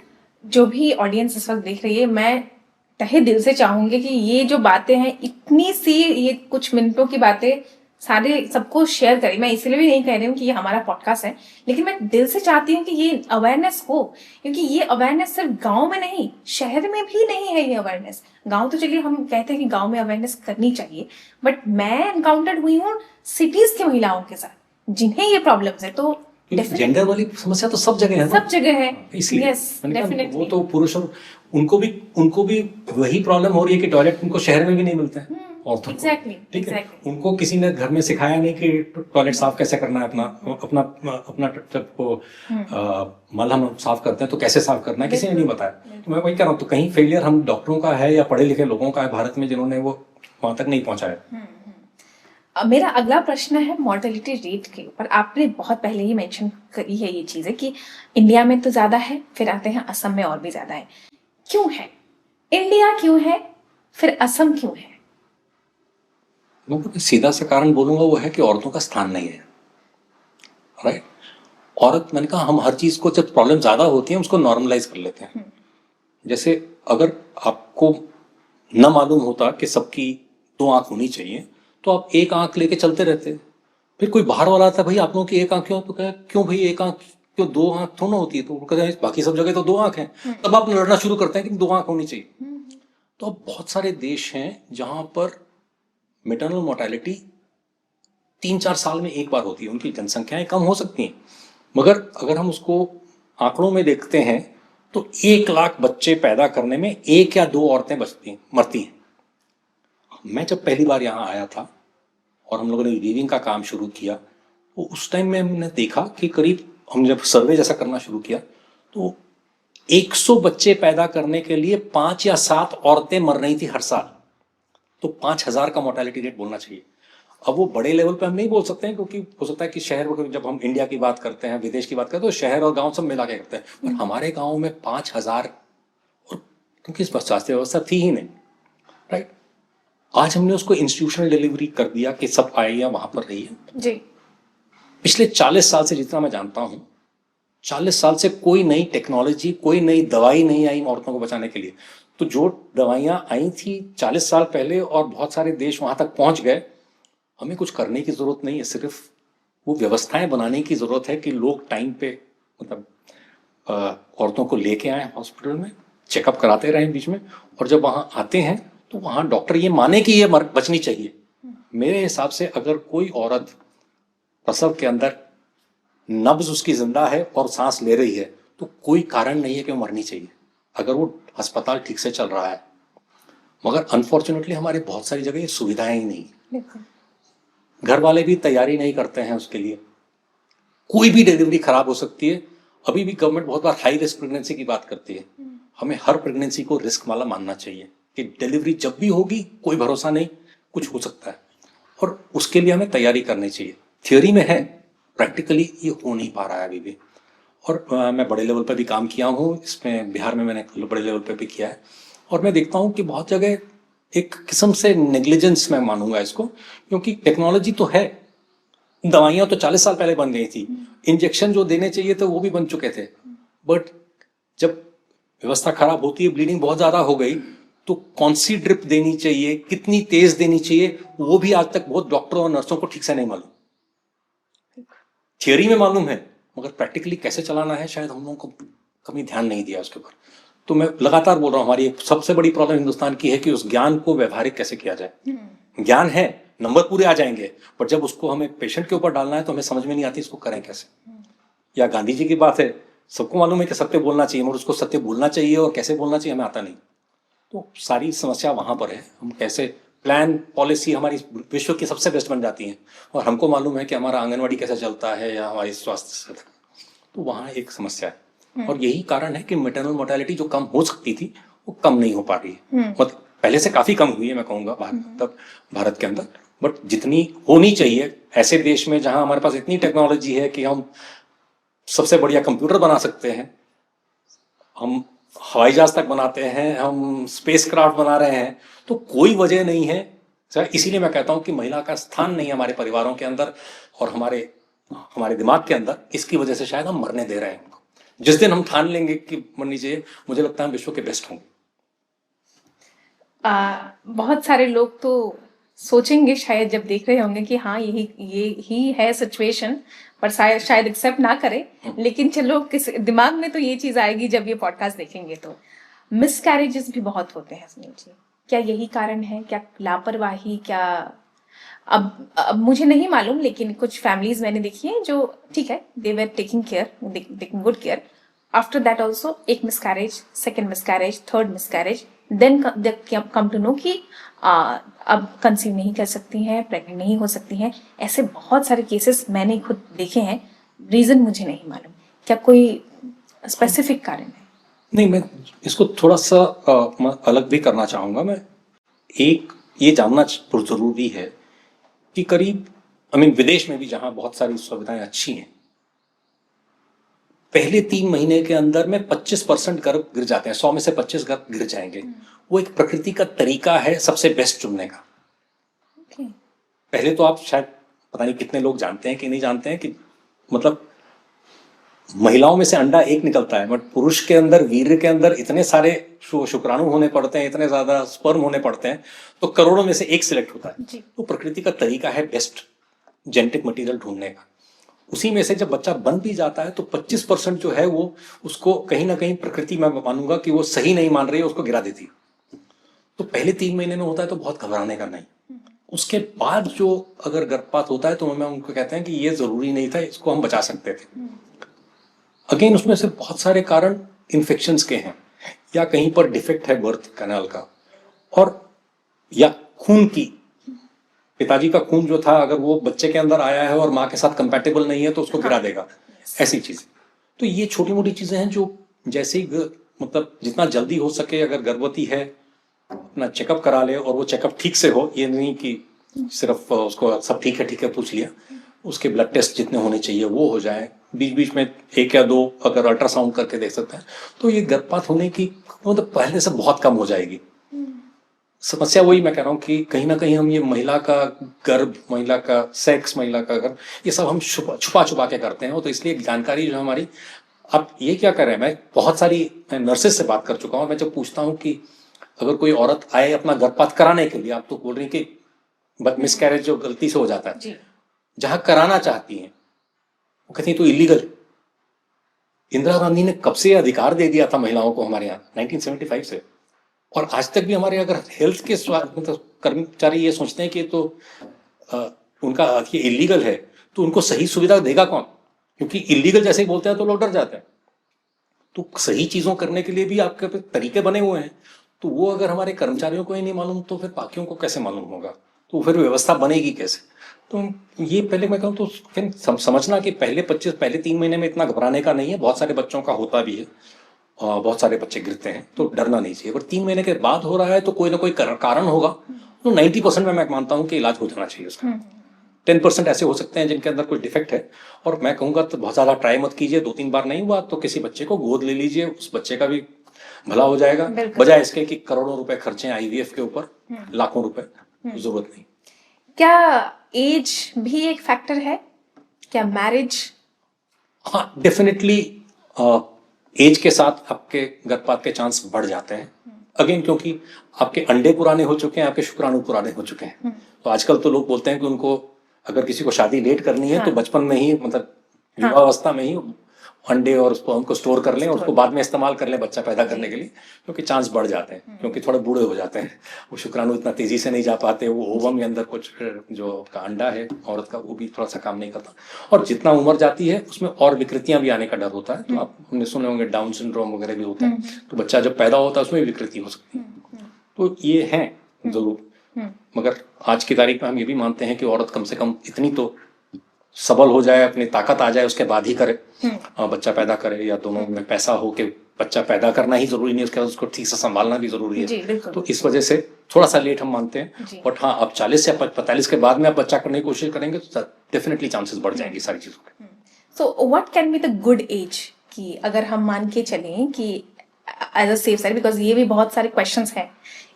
जो भी ऑडियंस इस वक्त देख रही है, मैं तहे दिल से चाहूंगी कि ये जो बातें हैं, इतनी सी ये कुछ मिनटों की बातें सारे सबको शेयर करें। मैं इसलिए भी नहीं कह रही हूँ कि ये हमारा पॉडकास्ट है, लेकिन मैं दिल से चाहती हूँ कि ये अवेयरनेस हो, क्योंकि ये अवेयरनेस सिर्फ गांव में नहीं, शहर में भी नहीं है ये अवेयरनेस। गांव तो चलिए हम कहते हैं कि गांव में अवेयरनेस करनी चाहिए, बट मैं एनकाउंटर्ड हुई हूँ सिटीज की महिलाओं के साथ जिन्हें ये प्रॉब्लम्स है। तो जेंडर वाली समस्या तो सब जगह है, सब जगह है, इसलिए यस डेफिनेटली। वो तो पुरुष और उनको भी वही प्रॉब्लम हो रही है कि टॉयलेट उनको शहर में भी नहीं मिलता है। एग्जैक्टली, ठीक है, उनको किसी ने घर में सिखाया नहीं कि टॉयलेट साफ कैसे करना है, अपना जब वो मलहम साफ करते हैं तो कैसे साफ करना है, किसी ने नहीं बताया। तो मैं वही कह रहा हूँ, तो कहीं फेलियर हम डॉक्टरों का है या पढ़े लिखे लोगों का है भारत में जिन्होंने वो वहां तक नहीं पहुंचाया। मेरा अगला प्रश्न है मॉर्टेलिटी रेट के ऊपर। आपने बहुत पहले ही मेंशन करी है ये चीजें कि इंडिया में तो ज्यादा है, फिर आते हैं असम में और भी ज्यादा है। क्यों है? इंडिया क्यों है, फिर असम क्यों है? सीधा सा कारण बोलूंगा वो है कि औरतों का स्थान नहीं है, राइट। औरत, मैंने कहा हम हर चीज को जब प्रॉब्लम ज्यादा होती है उसको नॉर्मलाइज कर लेते हैं। जैसे अगर आपको न मालूम होता कि सबकी 2 आंख होनी चाहिए तो आप 1 आंख लेके चलते रहते। फिर कोई बाहर वाला आता है, भाई आप लोगों की 1 आंख क्यों? तो कहे क्यों भाई 1 आंख क्यों, 2 आंख थोड़ा होती है। तो वो कहते हैं बाकी सब जगह तो 2 आंख हैं। तब आप लड़ना शुरू करते हैं कि 2 आंख होनी चाहिए। तो अब बहुत सारे देश हैं जहां पर मेटरनल मोर्टेलिटी 3-4 साल में एक बार होती है। उनकी जनसंख्याएं कम हो सकती हैं, मगर अगर हम उसको आंकड़ों में देखते हैं तो 1 लाख बच्चे पैदा करने में 1 या 2 औरतें मरती हैं। मैं जब पहली बार यहाँ आया था और हम लोगों ने वीविंग का काम शुरू किया तो उस टाइम में हमने देखा कि करीब हम जब सर्वे जैसा करना शुरू किया तो 100 बच्चे पैदा करने के लिए 5 या 7 औरतें मर रही थी हर साल। तो 5000 का मोर्टेलिटी रेट बोलना चाहिए। अब वो बड़े लेवल पे हम नहीं बोल सकते हैं क्योंकि हो सकता है कि शहर, जब हम इंडिया की बात करते हैं, विदेश की बात करते हैं तो शहर और गांव सब मिला के करते हैं, पर हमारे गांव में 5000, और क्योंकि इस पर स्वास्थ्य व्यवस्था थी ही नहीं, राइट। आज हमने उसको इंस्टीट्यूशनल डिलीवरी कर दिया कि सब आइए वहां पर रहिए जी। पिछले 40 साल से जितना मैं जानता हूं, 40 साल से कोई नई टेक्नोलॉजी, कोई नई दवाई नहीं आई औरतों को बचाने के लिए। तो जो दवाइयां आई थी 40 साल पहले और बहुत सारे देश वहां तक पहुंच गए, हमें कुछ करने की जरूरत नहीं है, सिर्फ वो व्यवस्थाएं बनाने की जरूरत है कि लोग टाइम पे मतलब औरतों को लेके आए हॉस्पिटल में, चेकअप कराते रहें बीच में, और जब वहां आते हैं तो वहां डॉक्टर ये माने कि ये बचनी चाहिए। मेरे हिसाब से अगर कोई औरत प्रसव के अंदर नब्ज उसकी जिंदा है और सांस ले रही है तो कोई कारण नहीं है कि वो मरनी चाहिए, अगर वो अस्पताल ठीक से चल रहा है। मगर अनफॉर्चुनेटली हमारे बहुत सारी जगह ये सुविधाएं ही नहीं, घर वाले भी तैयारी नहीं करते हैं उसके लिए। कोई भी डिलीवरी खराब हो सकती है। अभी भी गवर्नमेंट बहुत बार हाई रिस्क प्रेगनेंसी की बात करती है। हमें हर प्रेगनेंसी को रिस्क वाला मानना चाहिए कि डिलीवरी जब भी होगी कोई भरोसा नहीं, कुछ हो सकता है, और उसके लिए हमें तैयारी करनी चाहिए। थियोरी में है, प्रैक्टिकली ये हो नहीं पा रहा है अभी भी। और मैं बड़े लेवल पर भी काम किया हूँ इसमें, बिहार में मैंने बड़े लेवल पर भी किया है, और मैं देखता हूँ कि बहुत जगह एक किस्म से नेग्लिजेंस मैं मानूंगा इसको, क्योंकि टेक्नोलॉजी तो है, दवाइयां तो 40 साल पहले बन गई थी, इंजेक्शन जो देने चाहिए थे वो भी बन चुके थे, बट जब व्यवस्था खराब होती है, ब्लीडिंग बहुत ज्यादा हो गई, तो कौन सी ड्रिप देनी चाहिए, कितनी तेज देनी चाहिए, वो भी आज तक बहुत डॉक्टरों और नर्सों को ठीक से नहीं मालूम। थियोरी में मालूम है, मगर प्रैक्टिकली कैसे चलाना है शायद हम लोगों को कभी ध्यान नहीं दिया उसके ऊपर। तो मैं लगातार बोल रहा हूँ, हमारी एक सबसे बड़ी प्रॉब्लम हिंदुस्तान की है कि उस ज्ञान को व्यवहारिक कैसे किया जाए। ज्ञान है, नंबर पूरे आ जाएंगे, पर जब उसको हमें पेशेंट के ऊपर डालना है तो हमें समझ में नहीं आती इसको करें कैसे। या गांधी जी की बात है, सबको मालूम है कि सत्य बोलना चाहिए, मगर उसको सत्य बोलना चाहिए और कैसे बोलना चाहिए हमें आता नहीं। तो सारी समस्या वहां पर है, हम कैसे प्लान पॉलिसी हमारी विश्व की सबसे बेस्ट बन जाती है और हमको मालूम है कि हमारा आंगनवाड़ी कैसे चलता है या हमारी स्वास्थ्य सेवा, तो वहाँ एक समस्या है। और यही कारण है कि मैटरनल मोर्टेलिटी जो कम हो सकती थी वो कम नहीं हो पा रही है। मतलब पहले से काफी कम हुई है मैं कहूँगा भारत के अंदर, बट जितनी होनी चाहिए ऐसे देश में जहाँ हमारे पास इतनी टेक्नोलॉजी है कि हम सबसे बढ़िया कंप्यूटर बना सकते हैं, हम हवाई जहाज तक बनाते हैं, हम स्पेस क्राफ्ट बना रहे हैं, तो कोई वजह नहीं है सर। इसीलिए मैं कहता हूं कि महिला का स्थान नहीं है हमारे परिवारों के अंदर और हमारे दिमाग के अंदर। इसकी वजह से शायद हम मरने दे रहे हैं उनको। जिस दिन हम ठान लेंगे कि मान लीजिए, मुझे लगता है हम विश्व के बेस्ट होंगे। बहुत सारे लोग तो सोचेंगे शायद जब देख रहे होंगे कि हाँ यही है सिचुएशन, पर शायद एक्सेप्ट ना करें, लेकिन चलो दिमाग में तो ये चीज आएगी जब ये पॉडकास्ट देखेंगे। तो मिसकैरेजेस भी बहुत होते हैं सुनील जी, क्या यही कारण है? क्या लापरवाही? क्या अब मुझे नहीं मालूम, लेकिन कुछ फैमिलीज मैंने देखी है जो ठीक है, they were taking good care. After that also एक miscarriage, second miscarriage, third miscarriage, then come to know कि अब कंसीव नहीं कर सकती हैं, प्रेग्नेंट नहीं हो सकती हैं। ऐसे बहुत सारे केसेस मैंने खुद देखे हैं। रीजन मुझे नहीं मालूम, क्या कोई स्पेसिफिक कारण है? नहीं, मैं इसको थोड़ा सा अलग भी करना चाहूंगा। मैं एक ये जानना बहुत जरूरी है कि करीब विदेश में भी जहां बहुत सारी सुविधाएं अच्छी हैं, पहले 3 महीने के अंदर में 25% गर्भ गिर जाते हैं। 100 में से 25 गर्भ गिर जाएंगे। वो एक प्रकृति का तरीका है सबसे बेस्ट चुनने का। पहले तो आप शायद पता नहीं कितने लोग जानते हैं कि नहीं जानते हैं कि मतलब महिलाओं में से अंडा एक निकलता है, बट पुरुष के अंदर, वीर्य के अंदर इतने सारे शुक्राणु होने पड़ते हैं, इतने ज्यादा स्पर्म होने पड़ते हैं, तो करोड़ों में से एक सिलेक्ट होता है। तो प्रकृति का तरीका है बेस्ट जेनेटिक मटेरियल ढूंढने का। उसी में से जब बच्चा बन भी जाता है तो 25% जो है वो उसको कहीं ना कहीं प्रकृति में मानूंगा कि वो सही नहीं मान रही है, उसको गिरा देती है। तो पहले 3 महीने में होता है तो बहुत घबराने का नहीं। उसके बाद जो अगर गर्भपात होता है तो मैं उनको कहते हैं कि ये जरूरी नहीं था, इसको हम बचा सकते थे। अगेन उसमें से बहुत सारे कारण इन्फेक्शंस के हैं, या कहीं पर डिफेक्ट है बर्थ कैनाल का, और या खून की, पिताजी का खून जो था अगर वो बच्चे के अंदर आया है और माँ के साथ कंपैटिबल नहीं है तो उसको गिरा देगा। ऐसी चीजें, तो ये छोटी मोटी चीजें हैं जो जैसे ही मतलब जितना जल्दी हो सके अगर गर्भवती है अपना चेकअप करा ले, और वो चेकअप ठीक से हो। ये नहीं कि सिर्फ उसको सब ठीक है पूछ लिया, उसके ब्लड टेस्ट जितने होने चाहिए वो हो जाए। बीच बीच में 1 या 2 अगर अल्ट्रासाउंड करके देख सकते हैं तो ये गर्भपात होने की मतलब पहले से बहुत कम हो जाएगी। समस्या वही मैं कह रहा हूँ कि कहीं ना कहीं हम ये महिला का गर्भ, महिला का सेक्स, महिला का गर्भ, ये सब हम छुपा के करते हैं। तो इसलिए जानकारी जो हमारी, अब ये क्या कर रहे हैं, मैं बहुत सारी नर्सेज से बात कर चुका हूँ। मैं जब पूछता हूँ कि अगर कोई औरत आए अपना गर्भपात कराने के लिए, आप तो बोल रही कि मिसकैरेज जो गलती से हो जाता है, जहां कराना चाहती हैं वो कहती है तो इलीगल। इंदिरा गांधी ने कब से अधिकार दे दिया था महिलाओं को हमारे यहाँ 1975 से, और आज तक भी हमारे अगर हेल्थ के मतलब कर्मचारी ये सोचते हैं कि तो उनका ये इलीगल है, तो उनको सही सुविधा देगा कौन? क्योंकि इलीगल जैसे ही बोलते हैं तो लोग डर जाते हैं। तो सही चीजों करने के लिए भी आपके तरीके बने हुए हैं, तो वो अगर हमारे कर्मचारियों को ही नहीं मालूम तो फिर बाकियों को कैसे मालूम होगा? तो फिर व्यवस्था बनेगी कैसे? तो ये पहले मैं कहूँ तो फिर समझना कि पहले 3 महीने में इतना घबराने का नहीं है। बहुत सारे बच्चों का होता भी है, बहुत सारे बच्चे गिरते हैं, तो डरना नहीं चाहिए। अगर 3 महीने के बाद हो रहा है तो कोई ना कोई कारण होगा। तो 90% में मैं मानता हूँ कि इलाज हो जाना चाहिए उसका। 10% ऐसे हो सकते हैं जिनके अंदर कोई डिफेक्ट है, और मैं कहूँगा तो बहुत ज्यादा ट्राई मत कीजिए। 2-3 बार नहीं हुआ तो किसी बच्चे को गोद ले लीजिए, उस बच्चे का भी भला हो जाएगा, बजाय इसके कि करोड़ों रुपए खर्चे IVF के ऊपर, लाखों रुपए, जरूरत नहीं। क्या एज भी एक फैक्टर है? क्या मैरिज? हाँ, डेफिनेटली एज के साथ आपके गर्भपात के चांस बढ़ जाते हैं। अगेन क्योंकि आपके अंडे पुराने हो चुके हैं, आपके शुक्राणु पुराने हो चुके हैं। तो आजकल तो लोग बोलते हैं कि उनको अगर किसी को शादी लेट करनी है तो बचपन में ही, मतलब युवावस्था में ही अंडे और उनको स्टोर कर लें और उसको बाद में इस्तेमाल कर लें बच्चा पैदा करने के लिए, क्योंकि चांस बढ़ जाते हैं, क्योंकि थोड़े बूढ़े हो जाते हैं। वो शुक्राणु इतना तेजी से नहीं जा पाते, वो ओवम के अंदर कुछ जो का अंडा है औरत का वो भी थोड़ा सा काम नहीं करता, और जितना उम्र जाती है उसमें और विकृतियां भी आने का डर होता है। तो आप हमने सुने होंगे डाउन सिंड्रोम वगैरह भी होता है, तो बच्चा जब पैदा होता है उसमें विकृति हो सकती है। तो ये है जरूर, मगर आज की तारीख में हम ये भी मानते हैं कि औरत कम से कम इतनी तो सबल हो जाए, अपनी ताकत आ जाए, उसके बाद ही करे, बच्चा पैदा करे, या दोनों में पैसा हो कि बच्चा पैदा करना ही जरूरी नहीं, उसके बाद उसको ठीक से संभालना भी जरूरी है। तो इस वजह से थोड़ा सा लेट हम मानते हैं, बट हाँ, अब 40 या 45 के बाद में आप बच्चा करने की कोशिश करेंगे तो डेफिनेटली चांसेस बढ़ जाएंगी सारी चीजों के। So what can be the good age, कि अगर हम मान के चलें कि as a safe side, because ये भी बहुत सारे क्वेश्चंस हैं,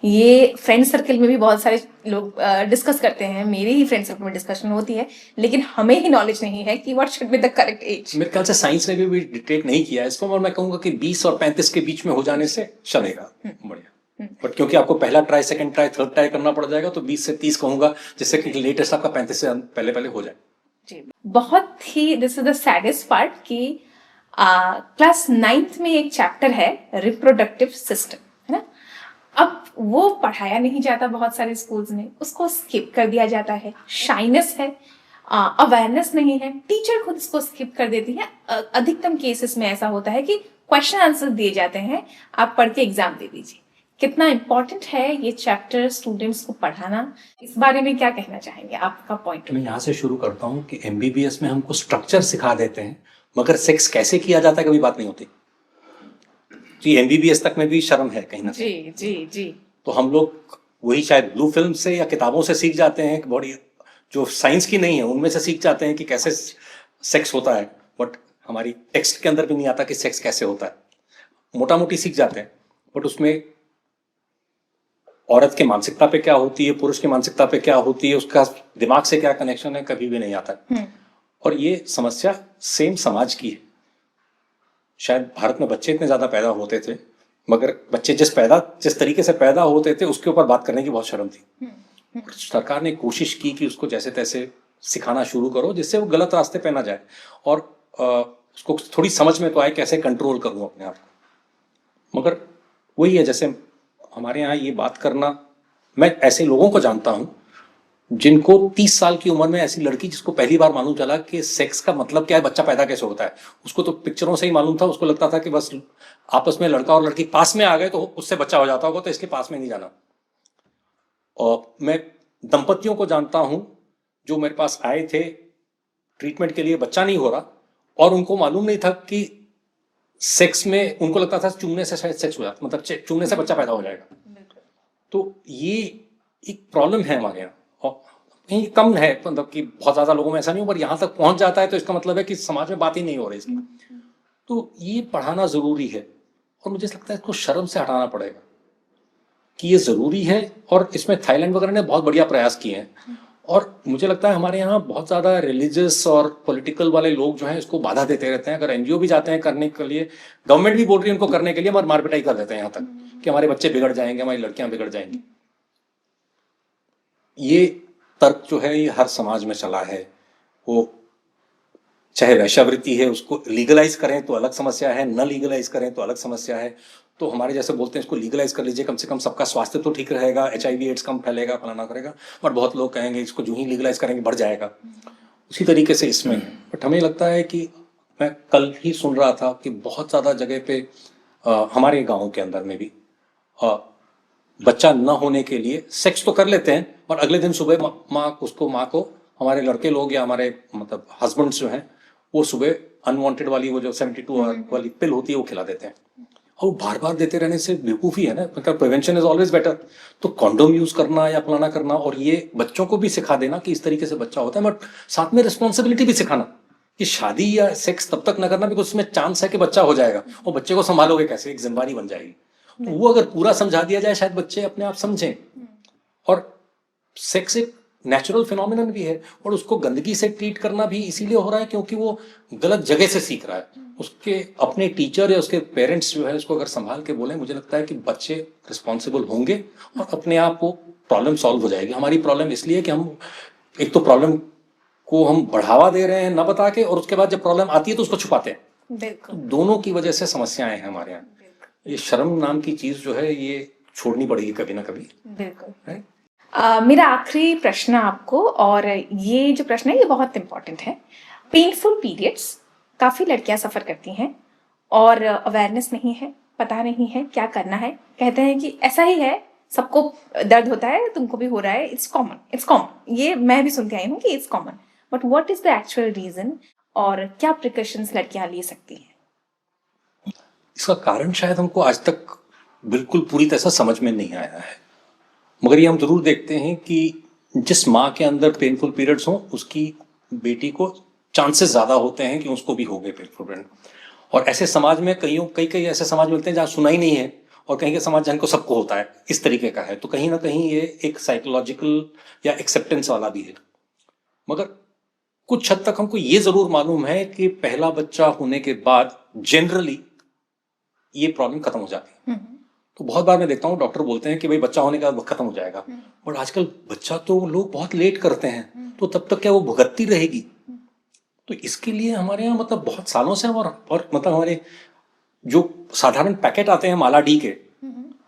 ये फ्रेंड सर्कल में भी बहुत सारे लोग डिस्कस करते हैं, मेरे ही फ्रेंड सर्कल में डिस्कशन होती है, लेकिन हमें ही नॉलेज नहीं है कि what should be the correct age. मेरे ख्याल से साइंस ने भी डिटेक्ट नहीं किया इसको, और मैं कहूंगा कि 20 और 35 के बीच में हो जाने से चलेगा, बढ़िया। बट क्योंकि आपको पहला try, second try, third try करना पड़ जाएगा, तो 20 से 30 कहूंगा, जिससे कि लेटेस्ट आपका 35 से पहले हो जाए। जी, बहुत ही, this is the saddest part कि क्लास 9th में एक चैप्टर है रिप्रोडक्टिव सिस्टम, है ना। अब वो पढ़ाया नहीं जाता बहुत सारे स्कूल्स में, उसको स्किप कर दिया जाता है, शाइनेस है, अवेयरनेस नहीं है, टीचर खुद इसको स्किप कर देती है। अधिकतम केसेस में ऐसा होता है कि क्वेश्चन आंसर दिए जाते हैं, आप पढ़ के एग्जाम दे दीजिए। कितना इम्पोर्टेंट है ये चैप्टर स्टूडेंट्स को पढ़ाना, इस बारे में क्या कहना चाहेंगे, आपका पॉइंट? मैं यहाँ से शुरू करता हूँ कि MBBS में हमको स्ट्रक्चर सिखा देते हैं, मगर सेक्स कैसे किया जाता है कभी बात नहीं होती। जी, MBBS तक में भी शर्म है कहीं ना कहीं। जी। तो हम लोग वही शायद ब्लू फिल्म से या किताबों से सीख जाते हैं कि बॉडी जो साइंस की नहीं है उनमें से सीख जाते हैं कि कैसे सेक्स होता है, बट हमारी टेक्स्ट के अंदर भी नहीं आता कि सेक्स कैसे होता है। मोटा मोटी सीख जाते हैं, बट उसमें औरत की मानसिकता पे क्या होती है, पुरुष की मानसिकता पे क्या होती है, उसका दिमाग से क्या कनेक्शन है, कभी भी नहीं आता। और ये समस्या सेम समाज की है। शायद भारत में बच्चे इतने ज्यादा पैदा होते थे, मगर बच्चे जिस तरीके से पैदा होते थे उसके ऊपर बात करने की बहुत शर्म थी। सरकार ने कोशिश की कि उसको जैसे तैसे सिखाना शुरू करो, जिससे वो गलत रास्ते पे ना जाए, और उसको थोड़ी समझ में तो आए कैसे कंट्रोल करूं अपने आप को। मगर वही है, जैसे हमारे यहाँ ये बात करना, मैं ऐसे लोगों को जानता हूं जिनको 30 साल की उम्र में ऐसी लड़की जिसको पहली बार मालूम चला कि सेक्स का मतलब क्या है, बच्चा पैदा कैसे होता है, उसको तो पिक्चरों से ही मालूम था। उसको लगता था कि बस आपस में लड़का और लड़की पास में आ गए तो उससे बच्चा हो जाता होगा, तो इसके पास में नहीं जाना। और मैं दंपतियों को जानता हूं जो मेरे पास आए थे ट्रीटमेंट के लिए, बच्चा नहीं हो रहा, और उनको मालूम नहीं था कि सेक्स में, उनको लगता था चूमने से शायद सेक्स हो जाता, मतलब चूमने से बच्चा पैदा हो जाएगा। तो ये एक प्रॉब्लम है हमारे यहाँ, और कहीं कम है, मतलब कि बहुत ज्यादा लोगों में ऐसा नहीं हो, पर यहाँ तक पहुंच जाता है तो इसका मतलब है कि समाज में बात ही नहीं हो रही इसकी। तो ये पढ़ाना जरूरी है, और मुझे लगता है इसको शर्म से हटाना पड़ेगा कि ये जरूरी है। और इसमें थाईलैंड वगैरह ने बहुत बढ़िया प्रयास किए हैं, और मुझे लगता है हमारे यहाँ बहुत ज्यादा रिलीजियस और पॉलिटिकल वाले लोग जो हैं इसको बाधा देते रहते हैं। अगर NGO भी जाते हैं करने के लिए, गवर्नमेंट भी बोल रही है उनको करने के लिए, मगर मार पिटाई कर देते हैं यहाँ तक कि हमारे बच्चे बिगड़ जाएंगे, हमारी लड़कियां बिगड़ जाएंगी। ये तर्क जो है ये हर समाज में चला है। वो चाहे वैश्यावृत्ति है, उसको लीगलाइज करें तो अलग समस्या है, न लीगलाइज करें तो अलग समस्या है। तो हमारे जैसे बोलते हैं इसको लीगलाइज कर लीजिए, कम से कम सबका स्वास्थ्य तो ठीक रहेगा, HIV AIDS कम फैलेगा, फलाना करेगा। बट बहुत लोग कहेंगे इसको जो ही लीगलाइज करेंगे बढ़ जाएगा। उसी तरीके से इसमें, बट हमें लगता है कि, मैं कल ही सुन रहा था कि बहुत ज्यादा जगह पे हमारे गाँव के अंदर में भी बच्चा न होने के लिए सेक्स तो कर लेते हैं, और अगले दिन सुबह माँ को हमारे लड़के लोग या हमारे मतलब हस्बैंड्स जो हैं वो सुबह अनवांटेड वाली वो जो 72 वाली पिल होती है वो खिला देते हैं। और बार बार देते रहने से बेवकूफ़ी है ना, मतलब प्रिवेंशन इज ऑलवेज बेटर। तो कॉन्डोम यूज करना या फलाना करना, और ये बच्चों को भी सिखा देना कि इस तरीके से बच्चा होता है, बट साथ में रिस्पॉन्सिबिलिटी भी सिखाना कि शादी या सेक्स तब तक ना करना बिकॉज उसमें चांस है कि बच्चा हो जाएगा, और बच्चे को संभालोगे कैसे, एक जिम्मेदारी बन जाएगी। तो वो अगर पूरा समझा दिया जाए शायद बच्चे अपने आप समझें। और सेक्स एक नेचुरल फिनोमिनन भी है, और उसको गंदगी से ट्रीट करना भी इसीलिए हो रहा है क्योंकि वो गलत जगह से सीख रहा है। उसके अपने टीचर या उसके पेरेंट्स जो है उसको अगर संभाल के बोले, मुझे लगता है कि बच्चे रिस्पॉन्सिबल होंगे और अपने आप वो प्रॉब्लम सॉल्व हो जाएगी। हमारी प्रॉब्लम इसलिए कि हम एक तो प्रॉब्लम को हम बढ़ावा दे रहे हैं ना बता के, और उसके बाद जब प्रॉब्लम आती है तो उसको छुपाते हैं। तो दोनों की वजह से समस्याएं हैं हमारे यहाँ। ये शर्म नाम की चीज जो है ये छोड़नी पड़ेगी कभी ना कभी। बिल्कुल। मेरा आखिरी प्रश्न आपको, और ये जो प्रश्न है ये बहुत इंपॉर्टेंट है। पेनफुल पीरियड्स काफ़ी लड़कियां सफ़र करती हैं और अवेयरनेस नहीं है, पता नहीं है क्या करना है। कहते हैं कि ऐसा ही है, सबको दर्द होता है, तुमको भी हो रहा है, इट्स कॉमन, ये मैं भी सुनती आई हूँ कि it's common, but what is the actual reason और क्या प्रिकॉशंस लड़कियां ले सकती हैं? इसका कारण शायद हमको आज तक बिल्कुल पूरी तरह से समझ में नहीं आया है, मगर ये हम जरूर देखते हैं कि जिस माँ के अंदर पेनफुल पीरियड्स हों उसकी बेटी को चांसेस ज्यादा होते हैं कि उसको भी हो गए पेनफुल पीरियड। और ऐसे समाज में कई ऐसे समाज मिलते हैं जहाँ सुना ही नहीं है, और कहीं के समाज जहाँ को सबको होता है, इस तरीके का है। तो कहीं ना कहीं ये एक साइकोलॉजिकल या एक्सेप्टेंस वाला भी है। मगर कुछ हद तक हमको ये जरूर मालूम है कि पहला बच्चा होने के बाद जनरली ये प्रॉब्लम खत्म हो जाती है। तो बहुत बार मैं देखता हूँ डॉक्टर बोलते हैं कि भाई बच्चा होने के बाद खत्म हो जाएगा, बट आजकल बच्चा तो लोग बहुत लेट करते हैं, तो तब तक क्या वो भुगतती रहेगी? तो इसके लिए हमारे यहाँ मतलब बहुत सालों से और मतलब हमारे जो साधारण पैकेट आते हैं माला डी के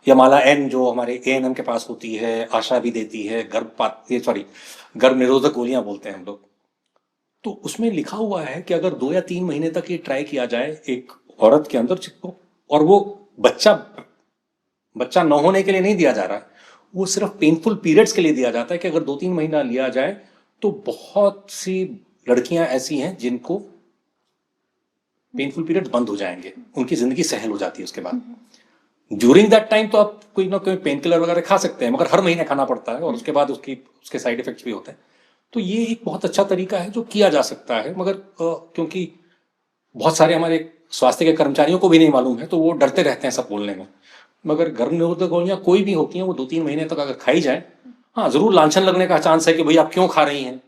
या माला एन जो हमारे ANM के पास होती है, आशा भी देती है, गर्भ निरोधक गोलियां बोलते हैं हम लोग, तो उसमें लिखा हुआ है कि अगर 2 या 3 महीने तक ये ट्राई किया जाए एक औरत के अंदर, और वो बच्चा न होने के लिए नहीं दिया जा रहा है, वो सिर्फ पेनफुल पीरियड्स के लिए दिया जाता है कि अगर 2-3 महीना लिया जाए तो बहुत सी लड़कियां ऐसी हैं जिनको पेनफुल पीरियड बंद हो जाएंगे, उनकी जिंदगी सहल हो जाती है उसके बाद। ड्यूरिंग दैट टाइम तो आप कोई ना कोई पेन किलर वगैरह खा सकते हैं, मगर हर महीने खाना पड़ता है और उसके बाद उसके साइड इफेक्ट्स भी होते हैं। तो ये एक बहुत अच्छा तरीका है जो किया जा सकता है, मगर क्योंकि बहुत सारे हमारे स्वास्थ्य के कर्मचारियों को भी नहीं मालूम है तो वो डरते रहते हैं सब बोलने में। मगर गर्भ निरोधक गोलियां कोई भी होती हैं, वो 2-3 महीने तक अगर खाई जाए, हाँ जरूर लांछन लगने का चांस है कि भाई आप क्यों खा रही हैं,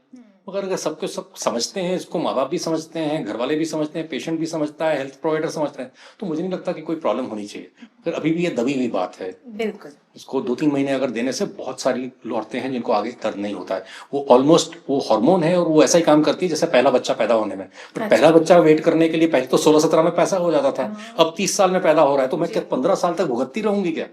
मगर अगर सब समझते हैं इसको, माँ बाप भी समझते हैं, घर वाले भी समझते हैं, पेशेंट भी समझता है, हेल्थ प्रोवाइडर समझते हैं, तो मुझे नहीं लगता कि कोई प्रॉब्लम होनी चाहिए। फिर अभी भी ये दबी हुई बात है। बिल्कुल। इसको 2-3 महीने अगर देने से बहुत सारी औरतें हैं जिनको आगे दर्द नहीं होता है। वो ऑलमोस्ट वो हार्मोन है और वो ऐसा ही काम करती है जैसे पहला बच्चा पैदा होने में। बट पहला बच्चा वेट करने के लिए पहले तो 16-17 में पैसा हो जाता था, अब 30 साल में पैदा हो रहा है, तो मैं क्या 15 साल तक भुगतती रहूंगी क्या?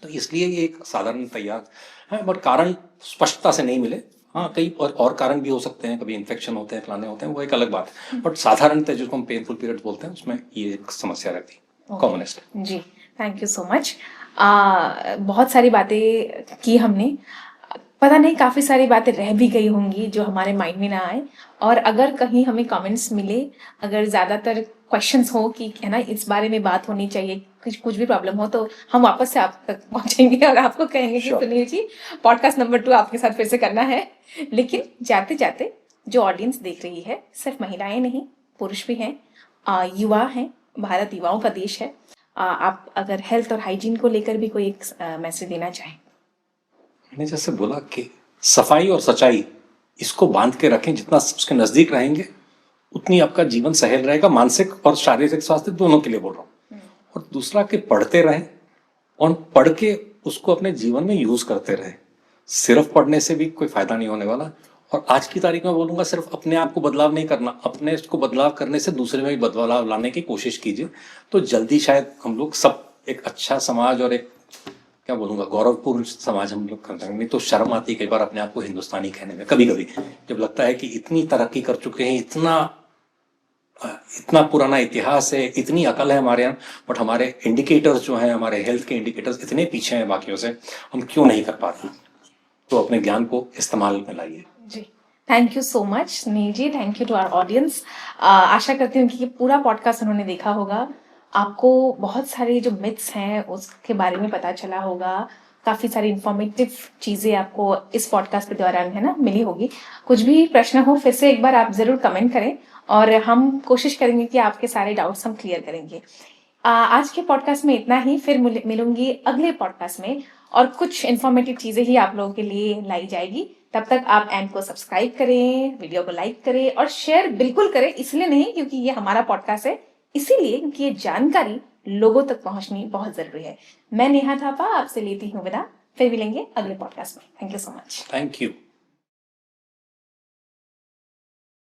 तो इसलिए ये एक साधारण तैयार है, बट कारण स्पष्टता से नहीं मिले। हाँ कई और कारण भी हो सकते हैं, कभी इन्फेक्शन होते हैं, फलाने होते हैं, वो एक अलग बात है, बट साधारणतः जिसको हम पेनफुल पीरियड बोलते हैं उसमें ये एक समस्या रहती है, कॉमनेस्ट। जी, थैंक यू सो मच। बहुत सारी बातें की हमने, पता नहीं काफी सारी बातें रह भी गई होंगी जो हमारे माइंड में ना आए, और अगर कहीं हमें कमेंट्स मिले, अगर ज्यादातर क्वेश्चंस हो कि है ना इस बारे में बात होनी चाहिए, कुछ भी प्रॉब्लम हो, तो हम वापस से आप तक पहुंचेंगे और आपको कहेंगे कि सुनील जी पॉडकास्ट नंबर 2 आपके साथ फिर से करना है। लेकिन जाते जाते जो ऑडियंस देख रही है, सिर्फ महिलाएं नहीं, पुरुष भी हैं, युवा हैं, भारत युवाओं का देश है, आप अगर हेल्थ और हाइजीन को लेकर भी कोई एक मैसेज देना चाहें? मैंने जैसे बोला कि सफाई और सच्चाई इसको बांध के रखें, जितना उसके नजदीक रहेंगे उतनी आपका जीवन सहल रहेगा, मानसिक और शारीरिक स्वास्थ्य दोनों के लिए बोल रहा हूँ। और दूसरा कि पढ़ते रहें और पढ़ के उसको अपने जीवन में यूज करते रहें। सिर्फ पढ़ने से भी कोई फायदा नहीं होने वाला, और आज की तारीख में बोलूंगा सिर्फ अपने आप को बदलाव नहीं करना, अपने इसको बदलाव करने से दूसरे में भी बदलाव लाने की कोशिश कीजिए, तो जल्दी शायद हम लोग सब एक अच्छा समाज और एक क्या बोलूंगा गौरवपूर्ण समाज हम लोग कर देंगे। नहीं तो शर्म आती है कई बार अपने आप को हिंदुस्तानी कहने में, कभी कभी जब लगता है कि इतनी तरक्की कर चुके हैं, इतना पुराना इतिहास है, इतनी अकल है हमारे यहाँ, बट हमारे इंडिकेटर्स जो हैं, हमारे हेल्थ के इंडिकेटर्स इतने पीछे हैं बाकियों से, हम क्यों नहीं कर पाते? तो अपने ज्ञान को इस्तेमाल में लाइए। जी, thank you so much Neel ji, thank you to our audience. आशा करती हूँ कि पूरा पॉडकास्ट उन्होंने देखा होगा, आपको बहुत सारे जो मिथ्स हैं उसके बारे में पता चला होगा, काफी सारी इंफॉर्मेटिव चीजें आपको इस पॉडकास्ट के दौरान है ना मिली होगी। कुछ भी प्रश्न हो फिर से एक बार आप जरूर कमेंट करें और हम कोशिश करेंगे कि आपके सारे डाउट्स हम क्लियर करेंगे। आज के पॉडकास्ट में इतना ही, फिर मिलूंगी अगले पॉडकास्ट में और कुछ इन्फॉर्मेटिव चीजें ही आप लोगों के लिए लाई जाएगी। तब तक आप एंड को सब्सक्राइब करें, वीडियो को लाइक करें और शेयर बिल्कुल करें, इसलिए नहीं क्योंकि ये हमारा पॉडकास्ट है, इसीलिए क्योंकि ये जानकारी लोगों तक पहुंचनी बहुत जरूरी है। मैं नेहा थापा आपसे लेती हूँ विदा, फिर मिलेंगे अगले पॉडकास्ट में। Thank you so much. Thank you.